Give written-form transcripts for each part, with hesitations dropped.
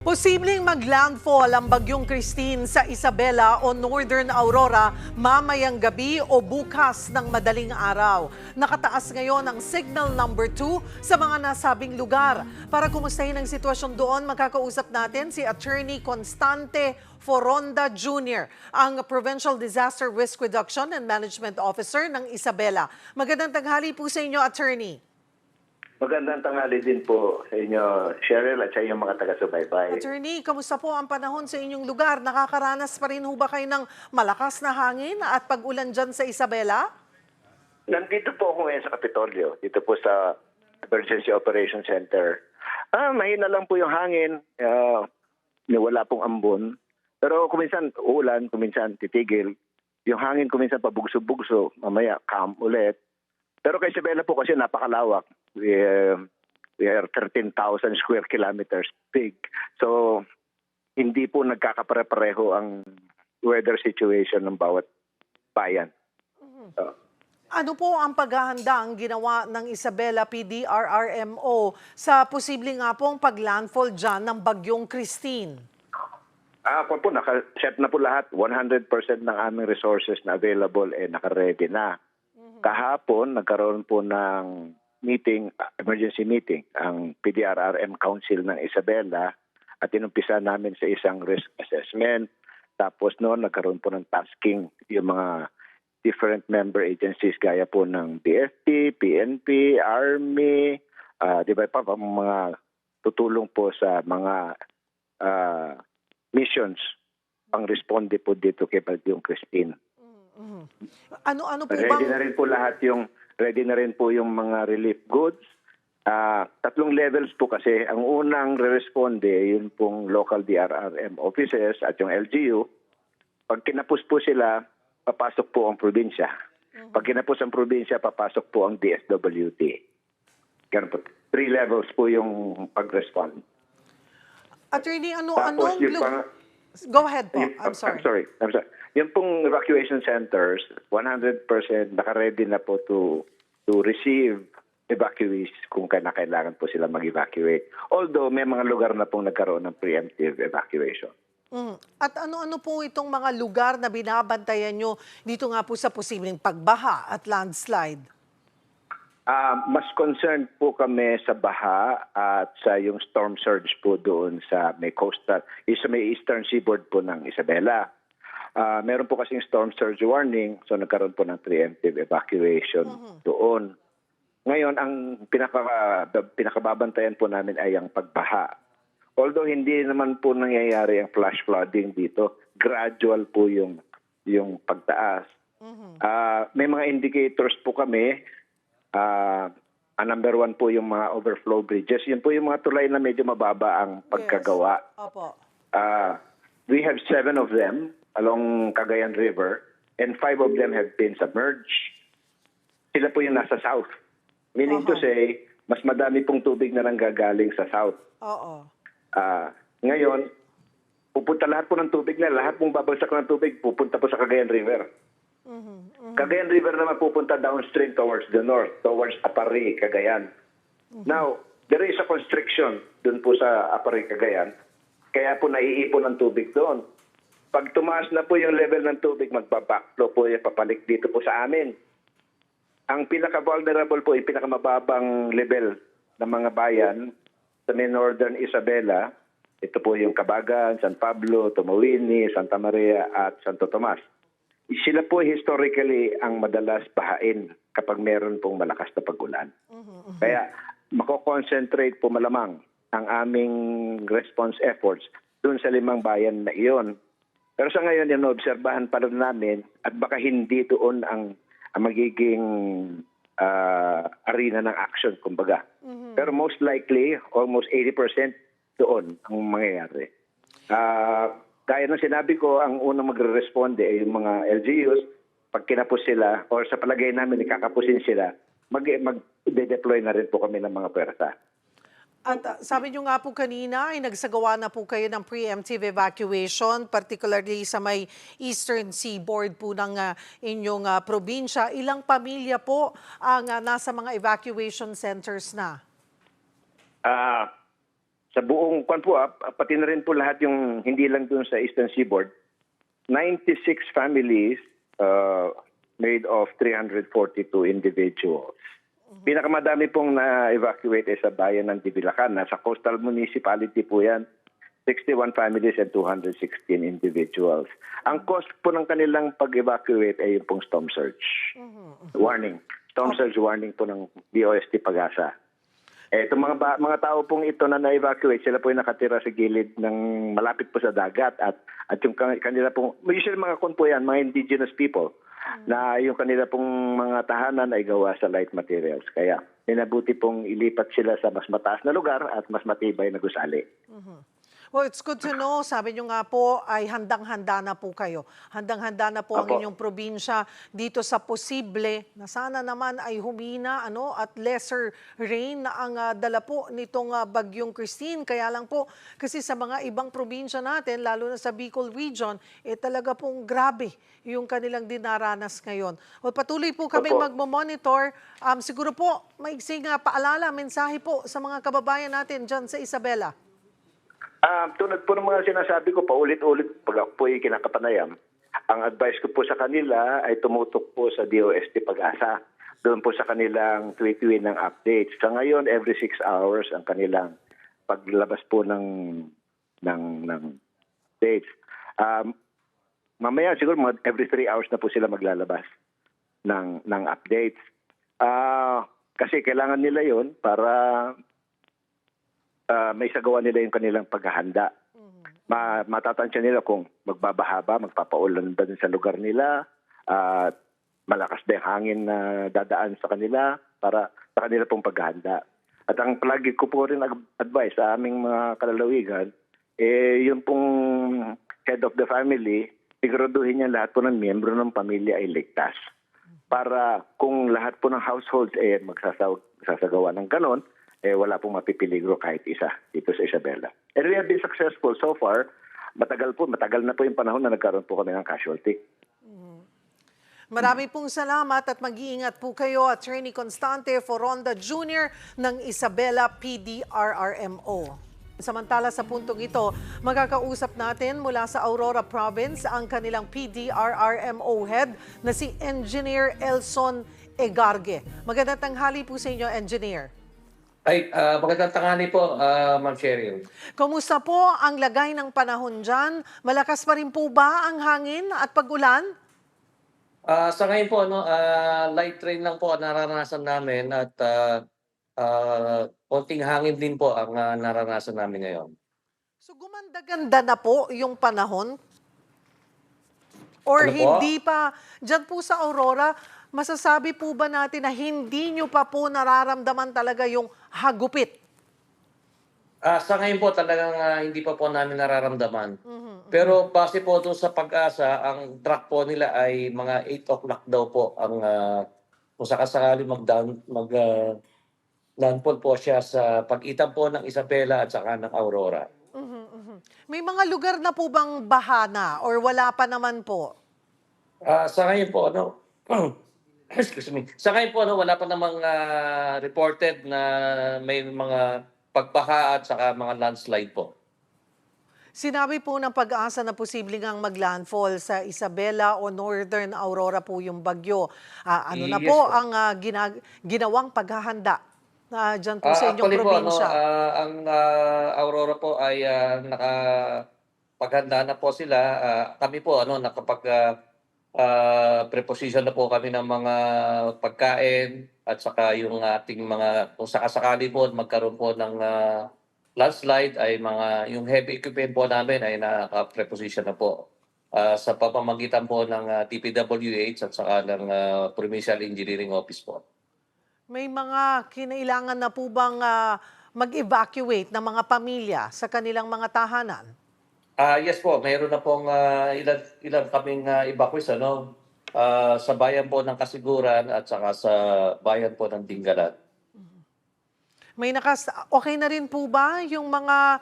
Posibleng mag-landfall ang bagyong Christine sa Isabela o Northern Aurora mamayang gabi o bukas ng madaling araw. Nakataas ngayon ang signal number 2 sa mga nasabing lugar. Para kumustahin ang sitwasyon doon, makakausap natin si Attorney Constante Foronda Jr., ang Provincial Disaster Risk Reduction and Management Officer ng Isabela. Magandang tanghali po sa inyo, Attorney. Magandang tanghali din po sa inyo, Cheryl, at sa inyong mga taga-subaybay. Attorney, kamusta po ang panahon sa inyong lugar? Nakakaranas pa rin ho ba kayo ng malakas na hangin at pag-ulan dyan sa Isabela? Nandito po ako ngayon sa Kapitolyo, dito po sa Emergency Operations Center. Mahina lang po yung hangin, wala pong ambon. Pero kuminsan uulan, kuminsan titigil. Yung hangin kuminsan pabugso-bugso, mamaya calm ulit. Pero kay Isabela po kasi napakalawak. We are 13,000 square kilometers big. So, hindi po nagkakapare-pareho ang weather situation ng bawat bayan. Ano po ang paghahanda ang ginawa ng Isabela PDRRMO sa posibleng nga pong pag-landfall dyan ng bagyong Christine? Ako po, naka-set na po lahat. 100% ng aming resources na available naka-ready na. Kahapon, nagkaroon po ng meeting, emergency meeting, ang PDRRM Council ng Isabela at inumpisa namin sa isang risk assessment. Tapos noon, nagkaroon po ng tasking yung mga different member agencies gaya po ng BFP, PNP, Army, di ba pa mga tutulong po sa mga missions pang-responde po dito kay Bagyong Christine. Ano po Ready bang... na rin po ready na rin po yung mga relief goods. 3 levels po kasi. Ang unang re-responde, yun pong local DRRM offices at yung LGU. Pag kinapos po sila, papasok po ang probinsya. Pag kinapos ang probinsya, papasok po ang DSWD. Ganun po. 3 levels po yung pag-respond. Attorney, Tapos yung Go ahead po. I'm sorry. I'm sorry. Yung pong evacuation centers, 100% naka-ready na po to receive evacuees kung kailangan po sila mag-evacuate. Although may mga lugar na pong nagkaroon ng preemptive evacuation. At ano-ano po itong mga lugar na binabantayan nyo dito nga po sa posibleng pagbaha at landslide? Mas concerned po kami sa baha at sa yung storm surge po doon sa may coastal, sa may eastern seaboard po ng Isabela. Meron po kasing storm surge warning, so nagkaroon po ng preemptive evacuation doon. Ngayon, ang pinakababantayan po namin ay ang pagbaha. Although hindi naman po nangyayari ang flash flooding dito, gradual po yung pagtaas. May mga indicators po kami. Number 1 po yung mga overflow bridges. Yun po yung mga tulay na medyo mababa ang pagkagawa. Yes. Opo. We have 7 of them along Cagayan River and 5 of them have been submerged. Sila po yung nasa south. Meaning to say, mas madami pong tubig na nanggagaling sa south. Oo. Ngayon, pupunta lahat po ng tubig na, lahat pong babagsak ng tubig, pupunta po sa Cagayan River. Cagayan River naman pupunta downstream towards the north, towards Aparri, Cagayan. Now, there is a constriction dun po sa Aparri, Cagayan. Kaya po naiipon ang tubig doon. Pag tumaas na po yung level ng tubig, magbabackflow po yung papalik dito po sa amin. Ang pinaka-vulnerable po, yung pinakamababang level ng mga bayan sa may northern Isabela, ito po yung Cabagan, San Pablo, Tumawini, Santa Maria at Santo Tomas. Sila po historically ang madalas bahain kapag meron pong malakas na pag-ulan. Kaya mako-concentrate po malamang ang aming response efforts doon sa 5 bayan na iyon. Pero sa ngayon, inoobserbahan pa rin namin at baka hindi doon ang magiging arena ng action, kumbaga. Pero most likely, almost 80% doon ang mangyayari. Gaya ng sinabi ko, ang unang magre-responde ay yung mga LGUs. Pag kinapos sila, or sa palagay namin ikakapusin sila, mag-deploy na rin po kami ng mga pwersa. At sabi nyo nga po kanina ay nagsagawa na po kayo ng preemptive evacuation, particularly sa may eastern seaboard po ng inyong probinsya. Ilang pamilya po ang nasa mga evacuation centers na? Sa buong kwan po, pati na rin po lahat yung hindi lang dun sa Eastern Seaboard, 96 families made of 342 individuals. Pinakamadami pong na-evacuate ay sa bayan ng Dibilacan. Nasa coastal municipality po yan. 61 families and 216 individuals. Ang cost po ng kanilang pag-evacuate ay yung pong storm surge. Warning. Storm surge warning po ng DOST Pag-asa. Itong mga tao pong ito na na-evacuate, sila po yung nakatira sa gilid ng malapit po sa dagat at yung kanila pong, usually mga kon po yan, mga indigenous people, na yung kanila pong mga tahanan ay gawa sa light materials. Kaya minabuti pong ilipat sila sa mas mataas na lugar at mas matibay na gusali. Well, it's good to know. Sabi nyo nga po ay handang-handa na po kayo. Handang-handa na po ang Apo. inyong probinsya dito sa posible na sana naman ay humina at lesser rain na ang dala po nitong bagyong Christine. Kaya lang po, kasi sa mga ibang probinsya natin, lalo na sa Bicol region, talaga pong grabe yung kanilang dinaranas ngayon. Well, patuloy po kami Opo. magmo-monitor. Siguro po, maiksing paalala, mensahe po sa mga kababayan natin dyan sa Isabela. Tulad po ng mga sinasabi ko, paulit-ulit pag ako po ay kinakapanayam, ang advice ko po sa kanila ay tumutok po sa DOST Pag-asa. Doon po sa kanilang tweet-tweet ng updates. Sa ngayon, every 6 hours ang kanilang paglabas po ng dates. Mamaya siguro every 3 hours na po sila maglalabas ng updates. Kasi kailangan nila yon para may sagawa nila yung kanilang paghahanda. Matatansya nila kung magbabaha ba, magpapaulan ba sa lugar nila, at malakas ba yung hangin na dadaan sa kanila para sa kanila pong paghahanda. At ang palagi ko po rin advice sa aming mga kalalawigan, yung pong head of the family, siguraduhin niya lahat po ng miyembro ng pamilya ay ligtas. Para kung lahat po ng households magsasagawa ng ganon, wala pong mapipiligro kahit isa dito sa Isabela. And we have been successful so far. Matagal na po yung panahon na nagkaroon po kami ng casualty. Marami pong salamat at mag-iingat po kayo, Attorney Constante Foronda Jr. ng Isabela PDRRMO. Samantala sa puntong ito, magkakausap natin mula sa Aurora Province ang kanilang PDRRMO head na si Engineer Elson Egarge. Magandang tanghali po sa inyo, Engineer. Magandang tanghali po, Ma'am Cheryl. Kumusta po ang lagay ng panahon dyan? Malakas pa rin po ba ang hangin at pag-ulan? Sa ngayon po, light rain lang po ang naranasan namin at konting hangin din po ang naranasan namin ngayon. So gumanda-ganda na po yung panahon? Or Ano po? hindi pa? Dyan po sa Aurora, masasabi po ba natin na hindi nyo pa po nararamdaman talaga yung hagupit? Sa ngayon po talagang hindi pa po namin nararamdaman. Pero base po doon sa Pag-asa, ang track po nila ay mga 8 o'clock daw po ang kung sakasakali landfall po siya sa pagitan po ng Isabela at saka ng Aurora. May mga lugar na po bang bahana or wala pa naman po? Sa ngayon po, excuse me. Sa ngayon po, wala pa namang reported na may mga pagbaha at saka mga landslide po. Sinabi po ng Pag-asa na posibleng ang maglandfall sa Isabela o Northern Aurora po yung bagyo. Ano na Yes po po. ang ginawang paghahanda dyan po sa inyong Actually probinsya? po, ang Aurora po ay nakapaghanda na po sila. Kami po, preposition na po kami ng mga pagkain at saka yung ating mga, kung sakasakali po magkaroon po ng landslide ay yung heavy equipment po namin ay naka-preposition na po sa pamamagitan po ng DPWH at saka ng Provincial Engineering Office po. May mga kinailangan na po bang mag-evacuate ng mga pamilya sa kanilang mga tahanan? Yes po, mayroon na pong ilan kaming evacuees sa bayan po ng Kasiguran at saka sa bayan po ng Dingalan. Okay na rin po ba yung mga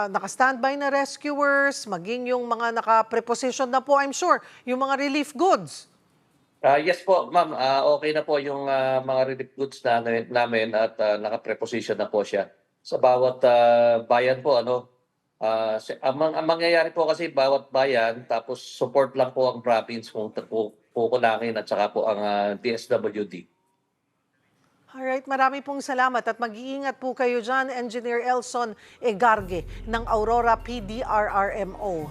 naka-standby na rescuers, maging yung mga naka-preposition na po, I'm sure, yung mga relief goods? Yes po, ma'am. Okay na po yung mga relief goods namin at naka-preposition na po siya. sa bawat bayan po ano. Ang mangyayari po kasi bawat bayan tapos support lang po ang province kung kukulangin at saka po ang DSWD. Alright, marami pong salamat at mag-iingat po kayo dyan, Engineer Elson Egarge ng Aurora PDRRMO.